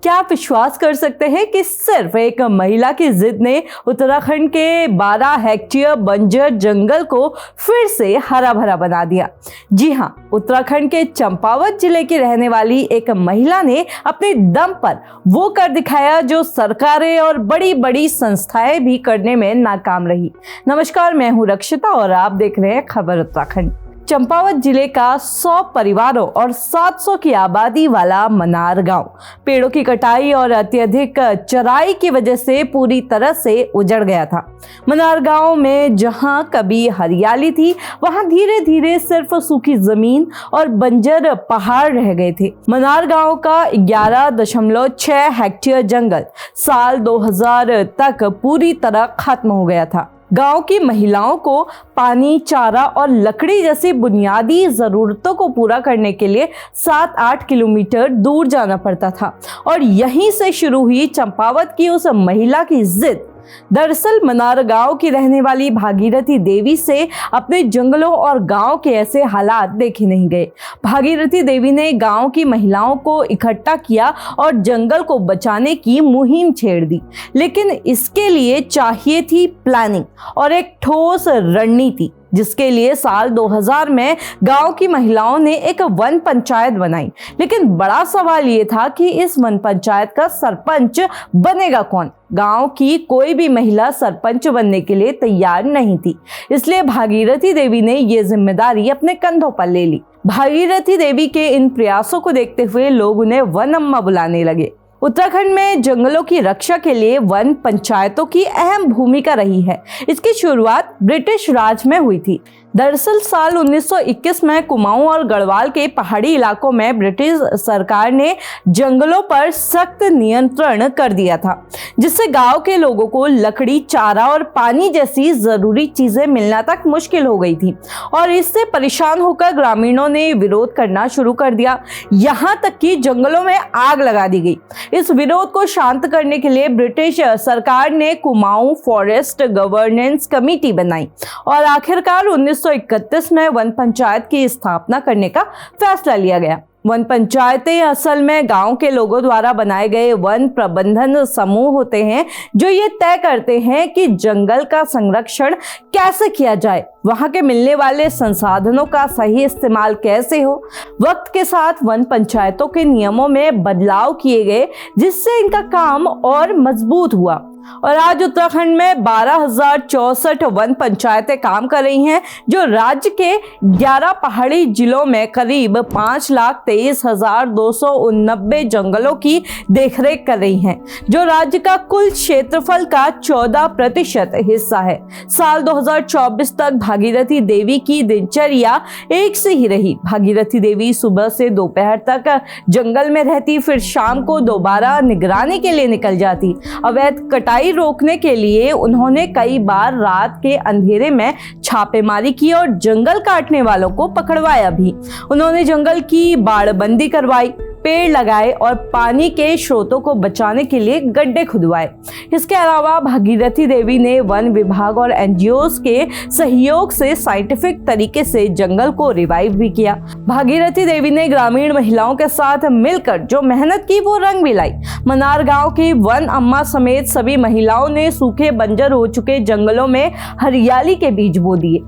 क्या आप विश्वास कर सकते हैं कि सिर्फ एक महिला की जिद ने उत्तराखंड के 12 हेक्टेयर बंजर जंगल को फिर से हरा भरा बना दिया। जी हाँ, उत्तराखंड के चंपावत जिले की रहने वाली एक महिला ने अपने दम पर वो कर दिखाया जो सरकारें और बड़ी बड़ी संस्थाएं भी करने में नाकाम रही। नमस्कार, मैं हूँ रक्षिता और आप देख रहे हैं खबर उत्तराखंड। चंपावत जिले का 100 परिवारों और 700 की आबादी वाला मनार गांव पेड़ों की कटाई और अत्यधिक चराई की वजह से पूरी तरह से उजड़ गया था। मनार गांव में जहां कभी हरियाली थी, वहां धीरे धीरे सिर्फ सूखी जमीन और बंजर पहाड़ रह गए थे। मनार गांव का 11.6 हेक्टेयर जंगल साल 2000 तक पूरी तरह खत्म हो गया था। गांव की महिलाओं को पानी, चारा और लकड़ी जैसी बुनियादी जरूरतों को पूरा करने के लिए 7-8 किलोमीटर दूर जाना पड़ता था और यहीं से शुरू हुई चंपावत की उस महिला की जिद। दरअसल मनार गांव की रहने वाली भागीरथी देवी से अपने जंगलों और गांव के ऐसे हालात देखे नहीं गए। भागीरथी देवी ने गांव की महिलाओं को इकट्ठा किया और जंगल को बचाने की मुहिम छेड़ दी, लेकिन इसके लिए चाहिए थी प्लानिंग और एक ठोस रणनीति, जिसके लिए साल 2000 में गांव की महिलाओं ने एक वन पंचायत बनाई। लेकिन बड़ा सवाल ये था कि इस वन पंचायत का सरपंच बनेगा कौन। गांव की कोई भी महिला सरपंच बनने के लिए तैयार नहीं थी, इसलिए भागीरथी देवी ने ये जिम्मेदारी अपने कंधों पर ले ली। भागीरथी देवी के इन प्रयासों को देखते हुए लोग उन्हें वन अम्मा बुलाने लगे। उत्तराखंड में जंगलों की रक्षा के लिए वन पंचायतों की अहम भूमिका रही है। इसकी शुरुआत ब्रिटिश राज में हुई थी। दरअसल साल 1921 में कुमाऊं और गढ़वाल के पहाड़ी इलाकों में ब्रिटिश सरकार ने जंगलों पर सख्त नियंत्रण कर दिया था, जिससे गांव के लोगों को लकड़ी, चारा और पानी जैसी जरूरी चीजें मिलना तक मुश्किल हो गई थी और इससे परेशान होकर ग्रामीणों ने विरोध करना शुरू कर दिया। यहाँ तक कि जंगलों में आग लगा दी गई। इस विरोध को शांत करने के लिए ब्रिटिश सरकार ने कुमाऊं फॉरेस्ट गवर्नेंस कमेटी बनाई और आखिरकार 1931 में वन पंचायत की स्थापना करने का फैसला लिया गया। वन पंचायतें असल में गांव के लोगों द्वारा बनाए गए वन प्रबंधन समूह होते हैं, जो ये तय करते हैं कि जंगल का संरक्षण कैसे किया जाए, वहां के मिलने वाले संसाधनों का सही इस्तेमाल कैसे हो। वक्त के साथ वन पंचायतों के नियमों में बदलाव किए गए, जिससे इनका काम और मजबूत हुआ और आज उत्तराखंड में 12,064 वन पंचायतें काम कर रही हैं, जो राज्य के 11 पहाड़ी जिलों में करीब 5,23,289 जंगलों की देखरेख कर रही हैं, जो राज्य का कुल क्षेत्रफल का 14% हिस्सा है। साल 2024 तक भागीरथी देवी की दिनचर्या एक से ही रही। भागीरथी देवी सुबह से दोपहर तक जंगल में रहती, फिर शाम को दोबारा निगरानी के लिए निकल जाती। अवैध कटाई रोकने के लिए उन्होंने कई बार रात के अंधेरे में छापेमारी की और जंगल काटने वालों को पकड़वाया भी। उन्होंने जंगल की बाड़बंदी करवाई, पेड़ लगाए और पानी के स्रोतों को बचाने के लिए गड्ढे खुदवाए। इसके अलावा भागीरथी देवी ने वन विभाग और एनजीओज के सहयोग से साइंटिफिक तरीके से जंगल को रिवाइव भी किया। भागीरथी देवी ने ग्रामीण महिलाओं के साथ मिलकर जो मेहनत की वो रंग भी लाई। मनार गांव की वन अम्मा समेत सभी महिलाओं ने सूखे बंजर हो चुके जंगलों में हरियाली के बीज बो दिए।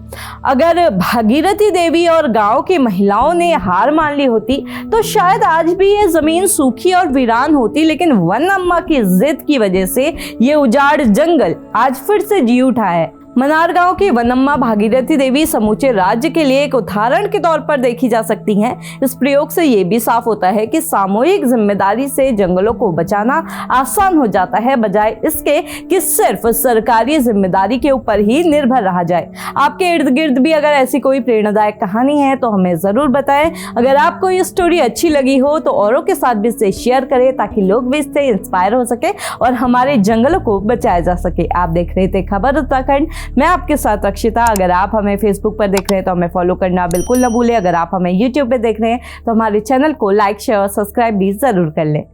अगर भागीरथी देवी और गांव की महिलाओं ने हार मान ली होती तो शायद आज भी ये जमीन सूखी और वीरान होती, लेकिन वन अम्मा की जिद की वजह से ये उजाड़ जंगल आज फिर से जी उठा है। मनार गांव की वनम्मा भागीरथी देवी समूचे राज्य के लिए एक उदाहरण के तौर पर देखी जा सकती हैं। इस प्रयोग से ये भी साफ होता है कि सामूहिक जिम्मेदारी से जंगलों को बचाना आसान हो जाता है, बजाय इसके कि सिर्फ सरकारी जिम्मेदारी के ऊपर ही निर्भर रहा जाए। आपके इर्द गिर्द भी अगर ऐसी कोई प्रेरणादायक कहानी है तो हमें जरूर बताएं। अगर आपको ये स्टोरी अच्छी लगी हो तो औरों के साथ भी इसे शेयर करें, ताकि लोग भी इससे इंस्पायर हो सके और हमारे जंगलों को बचाया जा सके। आप देख रहे थे खबर उत्तराखंड, मैं आपके साथ रक्षिता। अगर आप हमें फेसबुक पर देख रहे हैं तो हमें फॉलो करना बिल्कुल ना भूलें। अगर आप हमें यूट्यूब पे देख रहे हैं तो हमारे चैनल को लाइक, शेयर और सब्सक्राइब भी जरूर कर लें।